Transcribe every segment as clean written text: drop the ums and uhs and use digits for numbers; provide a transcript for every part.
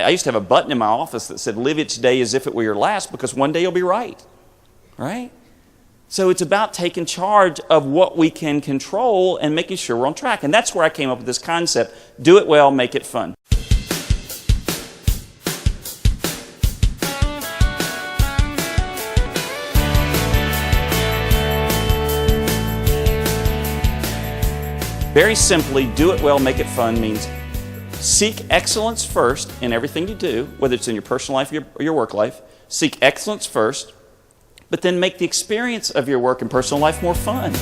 I used to have a button in my office that said, live each day as if it were your last, because one day you'll be right. Right? So it's about taking charge of what we can control and making sure we're on track. And that's where I came up with this concept, do it well, make it fun. Very simply, do it well, make it fun means seek excellence first in everything you do, whether it's in your personal life or your work life. Seek excellence first, but then make the experience of your work and personal life more fun.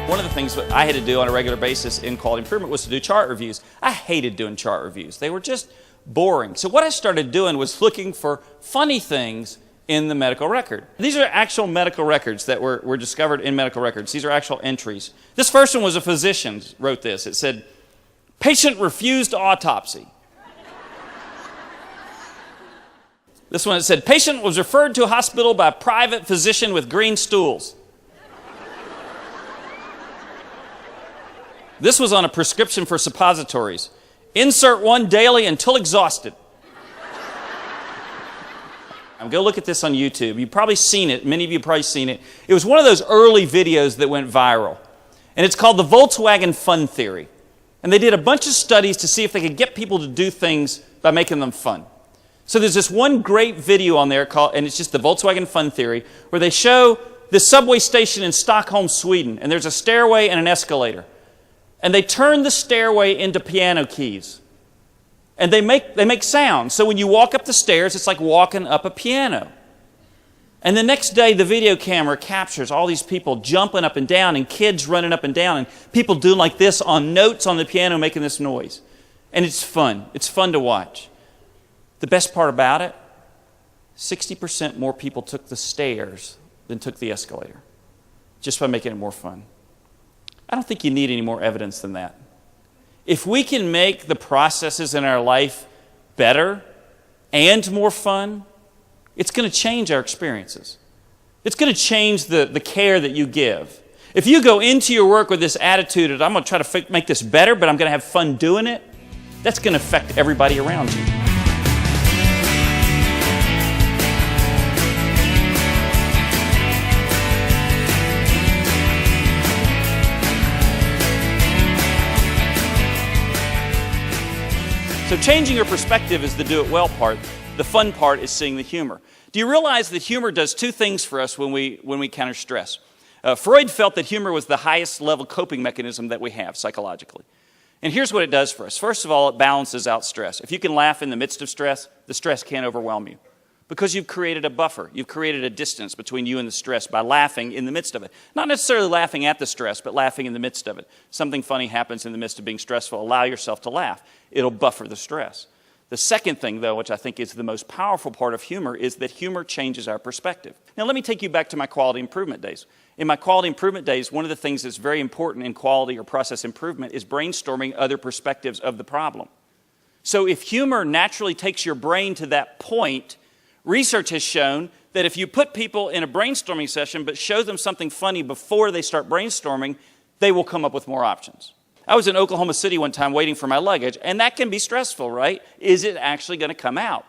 One of the things that I had to do on a regular basis in quality improvement was to do chart reviews. I hated doing chart reviews. They were just boring. So what I started doing was looking for funny things in the medical record. These are actual medical records that were discovered in medical records. These are actual entries. This first one was a physician wrote this. It said, patient refused autopsy. This one, it said, patient was referred to a hospital by a private physician with green stools. This was on a prescription for suppositories. Insert one daily until exhausted. Go look at this on YouTube. You've probably seen it. Many of you have probably seen it. It was one of those early videos that went viral. And it's called the Volkswagen Fun Theory. And they did a bunch of studies to see if they could get people to do things by making them fun. So there's this one great video on there called, and it's just the Volkswagen Fun Theory, where they show the subway station in Stockholm, Sweden. And there's a stairway and an escalator. And they turn the stairway into piano keys. And they make sound. So when you walk up the stairs, it's like walking up a piano. And the next day, the video camera captures all these people jumping up and down and kids running up and down and people doing like this on notes on the piano making this noise. And it's fun. It's fun to watch. The best part about it, 60% more people took the stairs than took the escalator, just by making it more fun. I don't think you need any more evidence than that. If we can make the processes in our life better and more fun, it's going to change our experiences. It's going to change the care that you give. If you go into your work with this attitude of, I'm going to try to make this better, but I'm going to have fun doing it, that's going to affect everybody around you. So changing your perspective is the do it well part. The fun part is seeing the humor. Do you realize that humor does two things for us when we encounter stress? Freud felt that humor was the highest level coping mechanism that we have psychologically. And here's what it does for us. First of all, it balances out stress. If you can laugh in the midst of stress, the stress can't overwhelm you. Because you've created a buffer. You've created a distance between you and the stress by laughing in the midst of it. Not necessarily laughing at the stress, but laughing in the midst of it. Something funny happens in the midst of being stressful. Allow yourself to laugh. It'll buffer the stress. The second thing, though, which I think is the most powerful part of humor, is that humor changes our perspective. Now, let me take you back to my quality improvement days. In my quality improvement days, one of the things that's very important in quality or process improvement is brainstorming other perspectives of the problem. So if humor naturally takes your brain to that point, research has shown that if you put people in a brainstorming session but show them something funny before they start brainstorming, they will come up with more options. I was in Oklahoma City one time waiting for my luggage, and that can be stressful, right? Is it actually going to come out?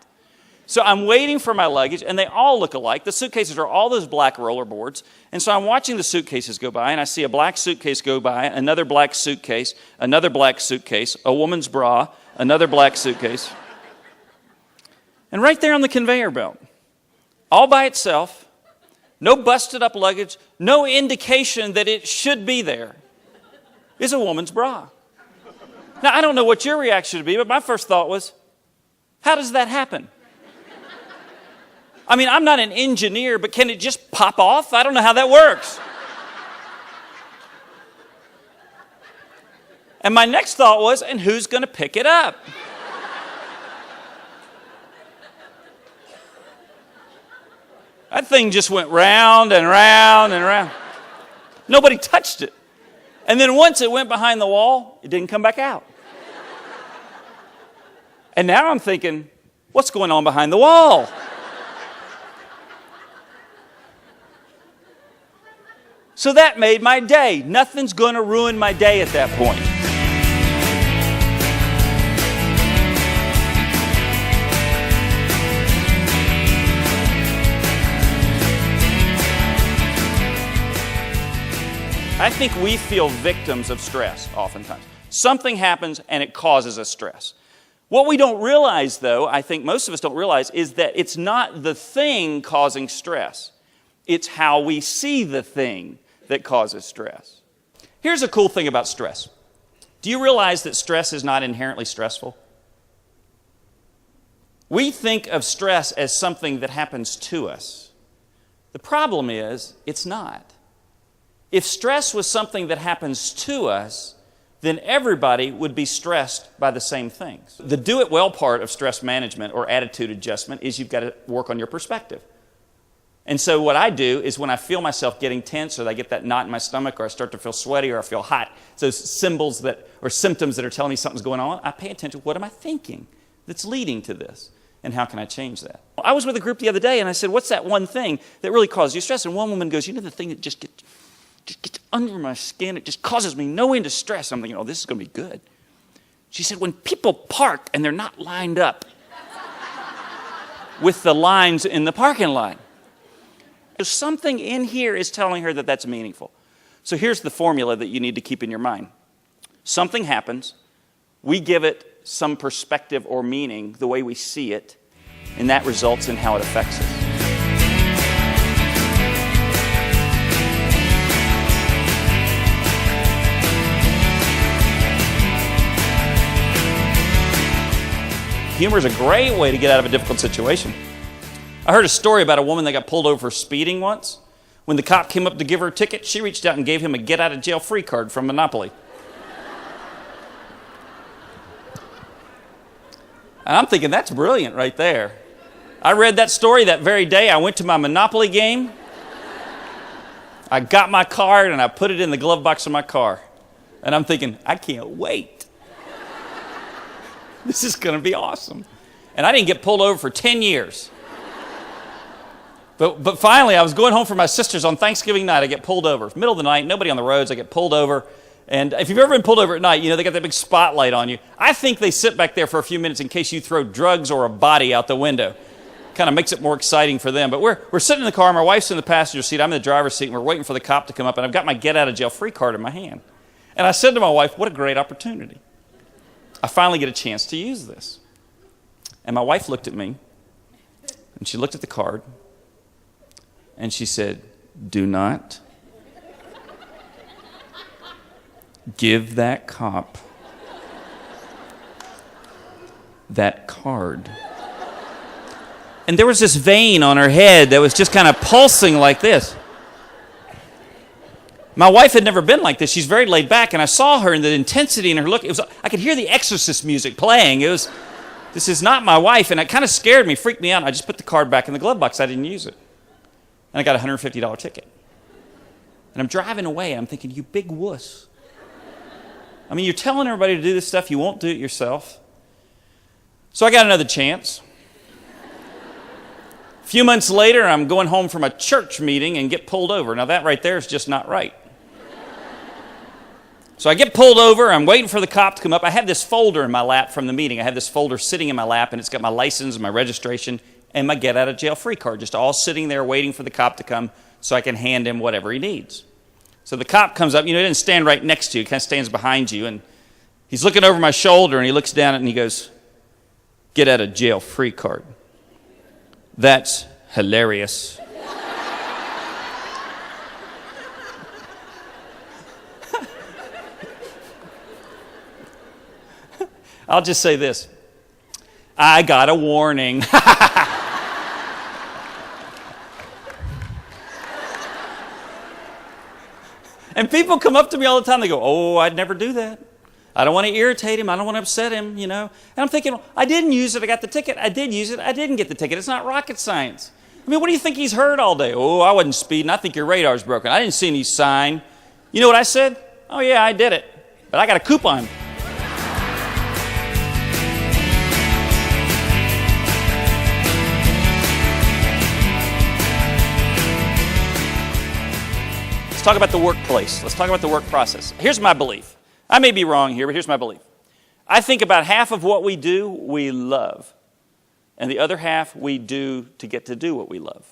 So I'm waiting for my luggage, and they all look alike. The suitcases are all those black roller boards. And so I'm watching the suitcases go by, and I see a black suitcase go by, another black suitcase, a woman's bra, another black suitcase. And right there on the conveyor belt, all by itself, no busted up luggage, no indication that it should be there, is a woman's bra. Now, I don't know what your reaction would be, but my first thought was, how does that happen? I mean, I'm not an engineer, but can it just pop off? I don't know how that works. And my next thought was, and who's going to pick it up? That thing just went round and round and round. Nobody touched it. And then once it went behind the wall, it didn't come back out. And now I'm thinking, what's going on behind the wall? So So that made my day. Nothing's going to ruin my day at that point. I think we feel victims of stress oftentimes. Something happens and it causes us stress. What we don't realize, though, I think most of us don't realize, is that it's not the thing causing stress. It's how we see the thing that causes stress. Here's a cool thing about stress. Do you realize that stress is not inherently stressful? We think of stress as something that happens to us. The problem is, it's not. If stress was something that happens to us, then everybody would be stressed by the same things. The do-it-well part of stress management or attitude adjustment is you've got to work on your perspective. And so what I do is when I feel myself getting tense or I get that knot in my stomach or I start to feel sweaty or I feel hot, those symptoms that are telling me something's going on, I pay attention to what am I thinking that's leading to this and how can I change that? I was with a group the other day and I said, what's that one thing that really causes you stress? And one woman goes, the thing that just gets under my skin, it just causes me no end of stress. I'm thinking, this is going to be good. She said, when people park and they're not lined up with the lines in the parking lot. Something in here is telling her that that's meaningful. So here's the formula that you need to keep in your mind. Something happens, we give it some perspective or meaning the way we see it, and that results in how it affects us. Humor is a great way to get out of a difficult situation. I heard a story about a woman that got pulled over for speeding once. When the cop came up to give her a ticket, she reached out and gave him a get-out-of-jail-free card from Monopoly. And I'm thinking, that's brilliant right there. I read that story that very day. I went to my Monopoly game. I got my card and I put it in the glove box of my car. And I'm thinking, I can't wait. This is going to be awesome. And I didn't get pulled over for 10 years. But finally, I was going home from my sister's on Thanksgiving night. I get pulled over. Middle of the night, nobody on the roads. I get pulled over. And if you've ever been pulled over at night, they got that big spotlight on you. I think they sit back there for a few minutes in case you throw drugs or a body out the window. Kind of makes it more exciting for them. But we're sitting in the car. My wife's in the passenger seat. I'm in the driver's seat. And we're waiting for the cop to come up. And I've got my get-out-of-jail-free card in my hand. And I said to my wife, what a great opportunity. I finally get a chance to use this. And my wife looked at me, and she looked at the card, and she said, do not give that cop that card. And there was this vein on her head that was just kind of pulsing like this. My wife had never been like this. She's very laid back, and I saw her in the intensity in her look. I could hear the Exorcist music playing. This is not my wife, and it kind of scared me, freaked me out. I just put the card back in the glove box. I didn't use it. And I got a $150 ticket. And I'm driving away, and I'm thinking, you big wuss. I mean, you're telling everybody to do this stuff. You won't do it yourself. So I got another chance. A few months later, I'm going home from a church meeting and get pulled over. Now, that right there is just not right. So I get pulled over. I'm waiting for the cop to come up. I have this folder in my lap from the meeting. I have this folder sitting in my lap, and it's got my license and my registration and my get-out-of-jail-free card, just all sitting there waiting for the cop to come so I can hand him whatever he needs. So the cop comes up. He doesn't stand right next to you. He kind of stands behind you, and he's looking over my shoulder, and he looks down at it, and he goes, get-out-of-jail-free card. That's hilarious. I'll just say this. I got a warning. And people come up to me all the time. They go, oh, I'd never do that. I don't want to irritate him. I don't want to upset him, And I'm thinking, well, I didn't use it. I got the ticket. I did use it. I didn't get the ticket. It's not rocket science. I mean, what do you think he's heard all day? Oh, I wasn't speeding. I think your radar's broken. I didn't see any sign. You know what I said? Oh, yeah, I did it. But I got a coupon. talk about the workplace. Let's talk about the work process. Here's my belief. I may be wrong here, but here's my belief. I think about half of what we do, we love. And the other half, we do to get to do what we love.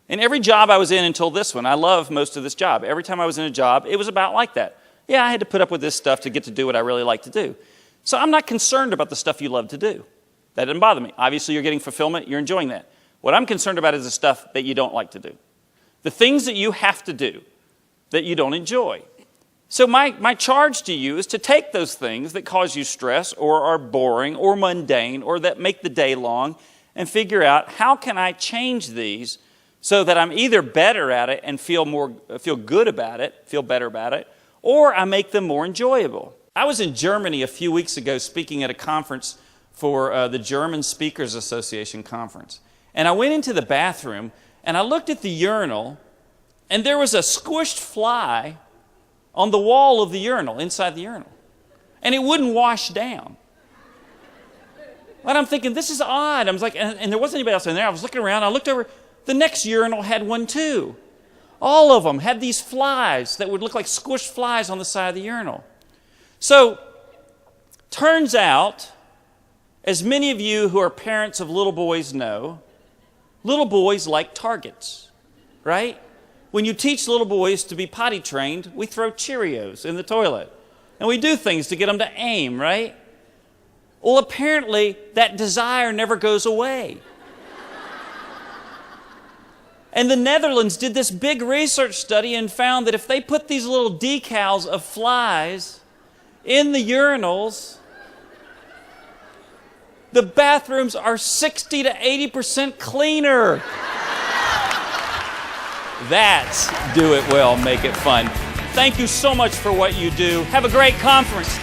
In every job I was in until this one, I love most of this job. Every time I was in a job, it was about like that. Yeah, I had to put up with this stuff to get to do what I really like to do. So I'm not concerned about the stuff you love to do. That doesn't bother me. Obviously, you're getting fulfillment. You're enjoying that. What I'm concerned about is the stuff that you don't like to do. The things that you have to do that you don't enjoy. So my charge to you is to take those things that cause you stress or are boring or mundane or that make the day long and figure out how can I change these so that I'm either better at it and feel good about it, feel better about it, or I make them more enjoyable. I was in Germany a few weeks ago speaking at a conference for the German Speakers Association conference. And I went into the bathroom and I looked at the urinal and there was a squished fly on the wall of the urinal, inside the urinal. And it wouldn't wash down. And I'm thinking, this is odd. I was like, and there wasn't anybody else in there. I was looking around. I looked over. The next urinal had one too. All of them had these flies that would look like squished flies on the side of the urinal. So, turns out, as many of you who are parents of little boys know, little boys like targets, right? When you teach little boys to be potty trained, we throw Cheerios in the toilet. And we do things to get them to aim, right? Well, apparently, that desire never goes away. And the Netherlands did this big research study and found that if they put these little decals of flies in the urinals, the bathrooms are 60 to 80% cleaner. That's do it well, make it fun. Thank you so much for what you do. Have a great conference.